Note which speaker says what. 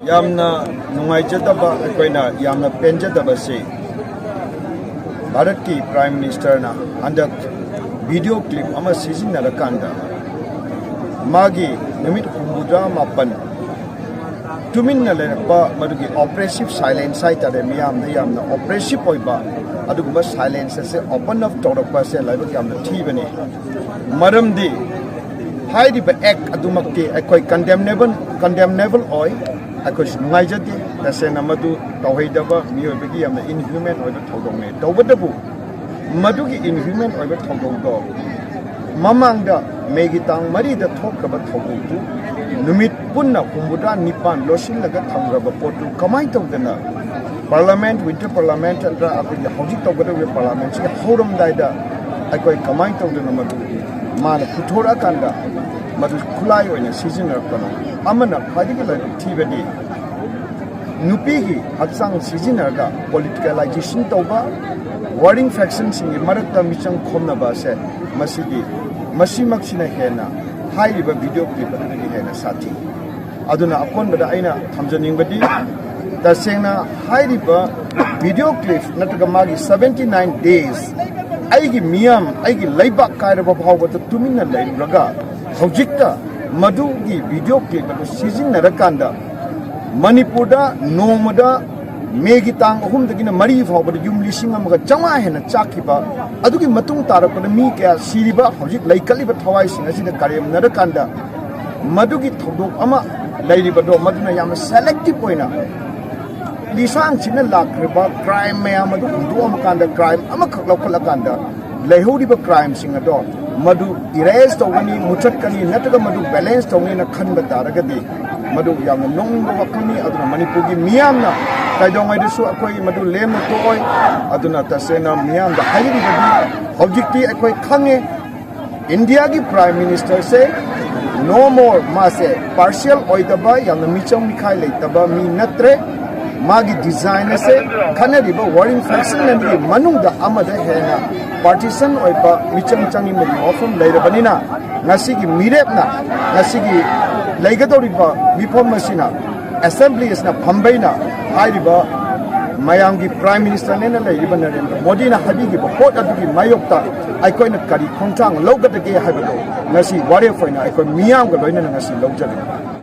Speaker 1: Yamna nungaijataba akoina yamna penjataba se Bharat ki Prime Minister na handak video clip ama Sijinnaraga magi numit humudra mapan Tuminna Leiruraga madugi oppressive silence side tare miyam da yamna oppressive oiba aduguma silence se open up torokpa se Laibak yamna Thibani maramdi haidi ba act adumakti akoi condemnable oi akoi nungaijati tasena madu tawhaidaba miyobagi yamna inhuman oiba thodongne tawbadabu madugi inhuman oiba thodongdo mamangda megitang marida thokraba thobutu numit punna kumbuda nipan losinlaga thamraba potu kamai tawdana parliament winter parliament andra akoi hojik tawgada parliament si horam daida akoi kamai tawdana madu mana kuthora kanda madu khulai oina Sijinnaraga amana khadigi la Thibani nupigi haksang Sijinnaraga politicalization tawba warring factions in marakta michang khomnaba se masigi masimaksina hena haiba video clip aduni hena sathi aduna akonbada aina thamjaningbadi tasengna haiba video clip nataga magi 79 days aigi miyam aigi Laibak kairaba bhawbata Tuminna Leiruraga hojikta madugi video clip adu Sijinnaraga Manipurda nomada megitang ahumdagina mari bhawbada yum lising amaga changa hena chakiba adugi matung tarakpada mi kya siriba hojik laikaliba thawai sing asina karyam narakanda madugi thodok ama lairibado maduna yam selective oina lisang china lakriba crime mayam adu hundu amakanda crime amakhak laukalakanda laihodiba crime sing ado madu erase tawani muchatkani nataga madu balance tawni na khanba taragadi madu yamna nongba wakani aduna manipurgi miyamna kaidongai desu akoi madu lemna toy aduna tasena miyamda hairibadi objecti akoi khange India ki Prime Minister say no more mase partial oidaba yamna micham mikhai leitaba mi natre magi design se khanariba warring faction nandi manungda amada hena partisan oiba micham changi mari ofum leirabanina ngasigi mirepna ngasigi leigadoriba mifom masina assembly isna phambaina hairiba mayamgi Prime Minister nena leiriba Narendra Modi na habigi bot adugi mayokta aikoina kari khongchang logate ge haibado ngasi ware foina aikoi miyam ga loina ngasi lojari